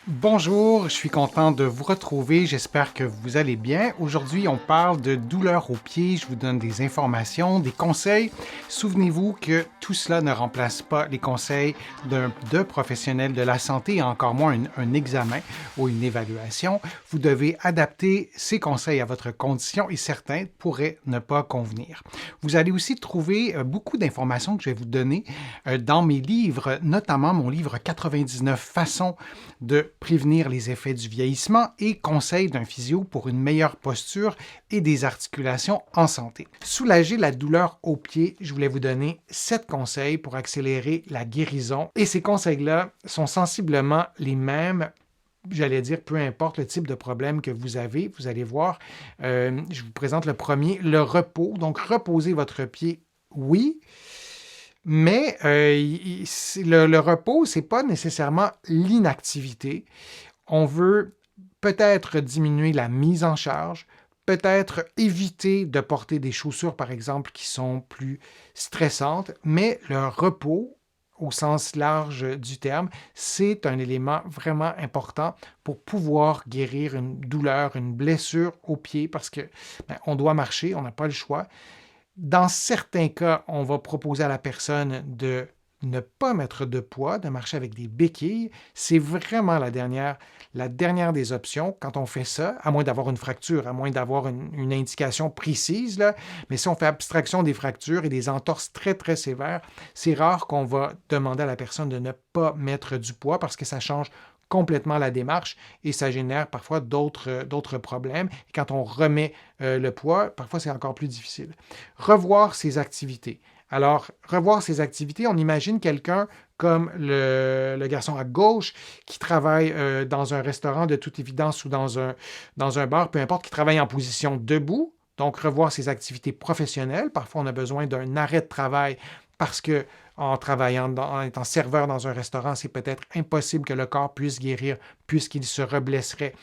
Bonjour, je suis content de vous retrouver. J'espère que vous allez bien. Aujourd'hui, on parle de douleurs aux pieds. Je vous donne des informations, des conseils. Souvenez-vous que tout cela ne remplace pas les conseils de professionnels de la santé et encore moins un examen ou une évaluation. Vous devez adapter ces conseils à votre condition et certains pourraient ne pas convenir. Vous allez aussi trouver beaucoup d'informations que je vais vous donner dans mes livres, notamment mon livre 99 façons de prévenir les effets du vieillissement et conseils d'un physio pour une meilleure posture et des articulations en santé. Soulager la douleur aux pieds, je voulais vous donner 7 conseils pour accélérer la guérison et ces conseils-là sont sensiblement les mêmes. J'allais dire, peu importe le type de problème que vous avez, vous allez voir, je vous présente le premier, le repos. Donc, reposer votre pied, oui, mais le repos, ce n'est pas nécessairement l'inactivité. On veut peut-être diminuer la mise en charge, peut-être éviter de porter des chaussures, par exemple, qui sont plus stressantes, mais le repos, au sens large du terme, c'est un élément vraiment important pour pouvoir guérir une douleur, une blessure au pied, parce que on doit marcher, on n'a pas le choix. Dans certains cas, on va proposer à la personne de ne pas mettre de poids, de marcher avec des béquilles. C'est vraiment la dernière des options quand on fait ça, à moins d'avoir une fracture, à moins d'avoir une indication précise. Là. Mais si on fait abstraction des fractures et des entorses très, très sévères, c'est rare qu'on va demander à la personne de ne pas mettre du poids parce que ça change complètement la démarche et ça génère parfois d'autres problèmes. Et quand on remet le poids, parfois c'est encore plus difficile. Revoir ses activités. Alors, revoir ses activités, on imagine quelqu'un comme le garçon à gauche qui travaille dans un restaurant de toute évidence ou dans un bar, peu importe, qui travaille en position debout. Donc, revoir ses activités professionnelles. Parfois, on a besoin d'un arrêt de travail parce que en travaillant, en étant serveur dans un restaurant, c'est peut-être impossible que le corps puisse guérir puisqu'il se reblesserait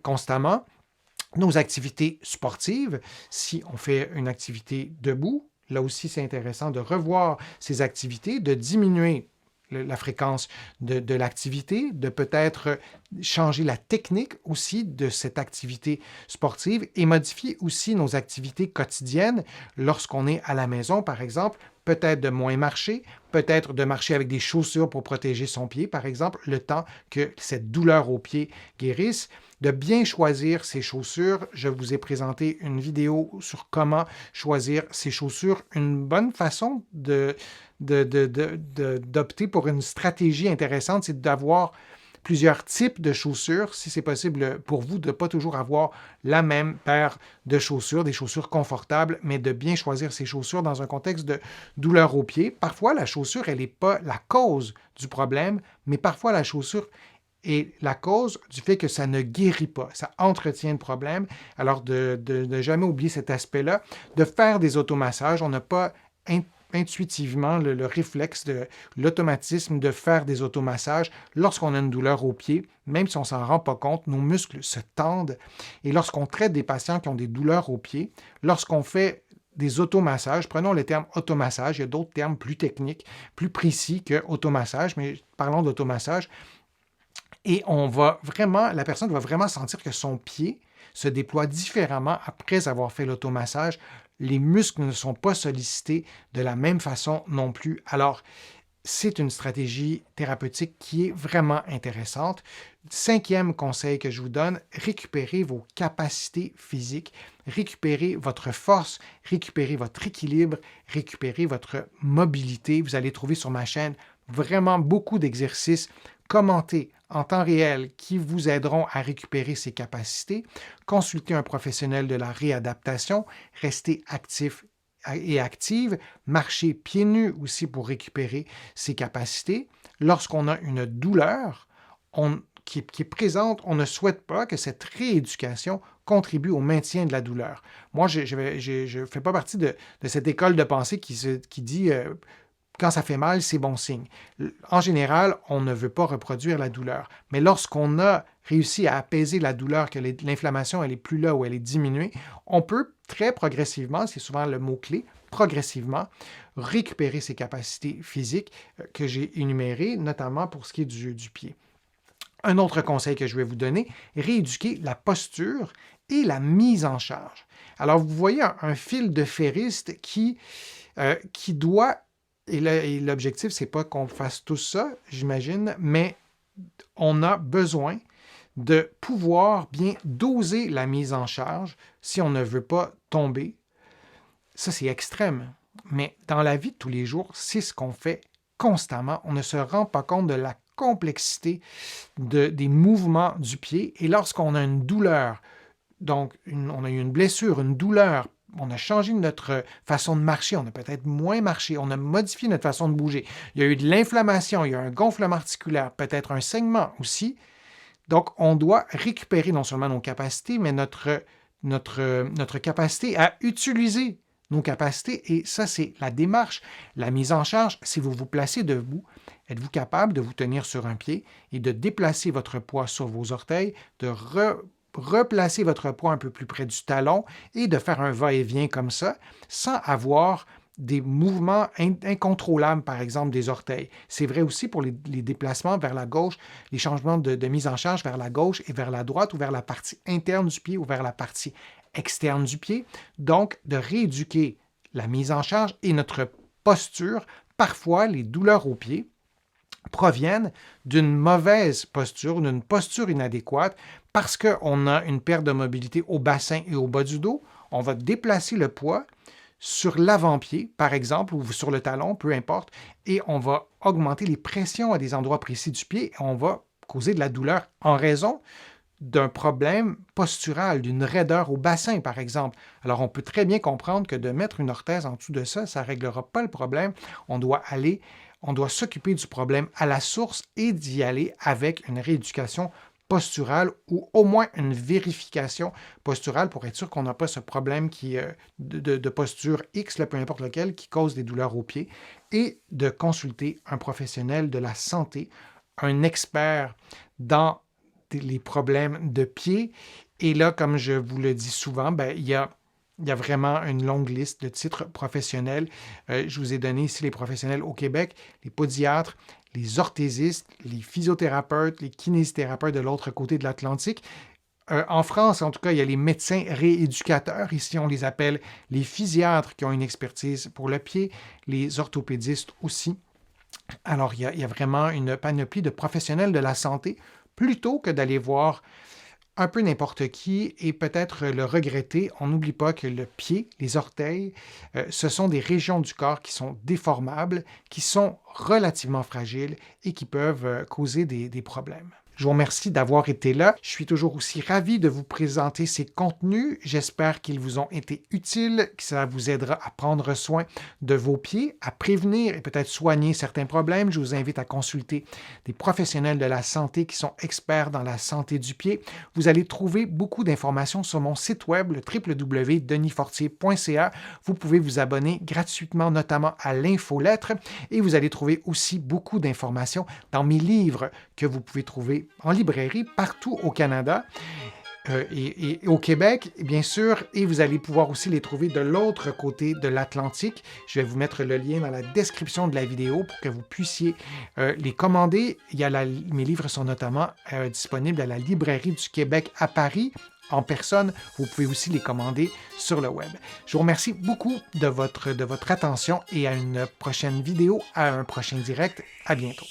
constamment. Nos activités sportives, si on fait une activité debout, là aussi c'est intéressant de revoir ces activités, de diminuer la fréquence de l'activité, de peut-être changer la technique aussi de cette activité sportive et modifier aussi nos activités quotidiennes lorsqu'on est à la maison, par exemple, peut-être de moins marcher, peut-être de marcher avec des chaussures pour protéger son pied, par exemple, le temps que cette douleur au pied guérisse, de bien choisir ses chaussures. Je vous ai présenté une vidéo sur comment choisir ses chaussures, une bonne façon d'opter pour une stratégie intéressante, c'est d'avoir plusieurs types de chaussures, si c'est possible pour vous de ne pas toujours avoir la même paire de chaussures, des chaussures confortables, mais de bien choisir ses chaussures dans un contexte de douleur au pied. Parfois, la chaussure, elle n'est pas la cause du problème, mais parfois la chaussure est la cause du fait que ça ne guérit pas, ça entretient le problème. Alors, de ne jamais oublier cet aspect-là, de faire des automassages. On n'a pas intuitivement le réflexe, l'automatisme de faire des automassages lorsqu'on a une douleur au pied, même si on ne s'en rend pas compte, nos muscles se tendent. Et lorsqu'on traite des patients qui ont des douleurs au pied, lorsqu'on fait des automassages, prenons le terme automassage, il y a d'autres termes plus techniques, plus précis que automassage, mais parlons d'automassage, et la personne va vraiment sentir que son pied se déploie différemment après avoir fait l'automassage. Les muscles ne sont pas sollicités de la même façon non plus. Alors, c'est une stratégie thérapeutique qui est vraiment intéressante. 5e conseil que je vous donne, récupérez vos capacités physiques, récupérez votre force, récupérez votre équilibre, récupérez votre mobilité. Vous allez trouver sur ma chaîne vraiment beaucoup d'exercices commentés en temps réel qui vous aideront à récupérer ces capacités. Consultez un professionnel de la réadaptation, restez actif et active, marcher pieds nus aussi pour récupérer ses capacités. Lorsqu'on a une douleur qui est présente, on ne souhaite pas que cette rééducation contribue au maintien de la douleur. Moi, je ne fais pas partie de cette école de pensée qui dit quand ça fait mal, c'est bon signe. En général, on ne veut pas reproduire la douleur. Mais lorsqu'on a réussi à apaiser la douleur, que l'inflammation elle est plus là ou elle est diminuée, on peut très progressivement, c'est souvent le mot-clé, progressivement, récupérer ses capacités physiques que j'ai énumérées, notamment pour ce qui est du pied. Un autre conseil que je vais vous donner, rééduquer la posture et la mise en charge. Alors, vous voyez un fil de ferriste qui doit, et l'objectif, c'est pas qu'on fasse tout ça, j'imagine, mais on a besoin de pouvoir bien doser la mise en charge si on ne veut pas tomber. Ça, c'est extrême. Mais dans la vie de tous les jours, c'est ce qu'on fait constamment. On ne se rend pas compte de la complexité des mouvements du pied. Et lorsqu'on a une douleur, donc on a eu une blessure, une douleur, on a changé notre façon de marcher, on a peut-être moins marché, on a modifié notre façon de bouger. Il y a eu de l'inflammation, il y a un gonflement articulaire, peut-être un saignement aussi. Donc, on doit récupérer non seulement nos capacités, mais notre capacité à utiliser nos capacités. Et ça, c'est la démarche, la mise en charge. Si vous vous placez debout, êtes-vous capable de vous tenir sur un pied et de déplacer votre poids sur vos orteils, de replacer votre poids un peu plus près du talon et de faire un va-et-vient comme ça, sans avoir des mouvements incontrôlables, par exemple des orteils. C'est vrai aussi pour les déplacements vers la gauche, les changements de mise en charge vers la gauche et vers la droite ou vers la partie interne du pied ou vers la partie externe du pied. Donc, de rééduquer la mise en charge et notre posture. Parfois, les douleurs aux pieds proviennent d'une mauvaise posture, d'une posture inadéquate, parce qu'on a une perte de mobilité au bassin et au bas du dos. On va déplacer le poids sur l'avant-pied, par exemple, ou sur le talon, peu importe, et on va augmenter les pressions à des endroits précis du pied et on va causer de la douleur en raison d'un problème postural, d'une raideur au bassin, par exemple. Alors, on peut très bien comprendre que de mettre une orthèse en dessous de ça, ça ne réglera pas le problème. On doit s'occuper du problème à la source et d'y aller avec une rééducation posturale ou au moins une vérification posturale pour être sûr qu'on n'a pas ce problème de posture X, peu importe lequel, qui cause des douleurs aux pieds, et de consulter un professionnel de la santé, un expert dans les problèmes de pied. Et là, comme je vous le dis souvent, il y a vraiment une longue liste de titres professionnels. Je vous ai donné ici les professionnels au Québec, les podiatres, les orthésistes, les physiothérapeutes, les kinésithérapeutes de l'autre côté de l'Atlantique. En France, en tout cas, il y a les médecins rééducateurs. Ici, on les appelle les physiatres qui ont une expertise pour le pied, les orthopédistes aussi. Alors, il y a vraiment une panoplie de professionnels de la santé plutôt que d'aller voir un peu n'importe qui et peut-être le regretter. On n'oublie pas que le pied, les orteils, ce sont des régions du corps qui sont déformables, qui sont relativement fragiles et qui peuvent causer des problèmes. Je vous remercie d'avoir été là. Je suis toujours aussi ravi de vous présenter ces contenus. J'espère qu'ils vous ont été utiles, que ça vous aidera à prendre soin de vos pieds, à prévenir et peut-être soigner certains problèmes. Je vous invite à consulter des professionnels de la santé qui sont experts dans la santé du pied. Vous allez trouver beaucoup d'informations sur mon site web, le www.denisfortier.ca. Vous pouvez vous abonner gratuitement, notamment à l'infolettre, et vous allez trouver aussi beaucoup d'informations dans mes livres que vous pouvez trouver en librairie partout au Canada et au Québec, bien sûr, et vous allez pouvoir aussi les trouver de l'autre côté de l'Atlantique. Je vais vous mettre le lien dans la description de la vidéo pour que vous puissiez les commander. Mes livres sont notamment disponibles à la Librairie du Québec à Paris, en personne. Vous pouvez aussi les commander sur le web. Je vous remercie beaucoup de votre attention et à une prochaine vidéo, à un prochain direct. À bientôt.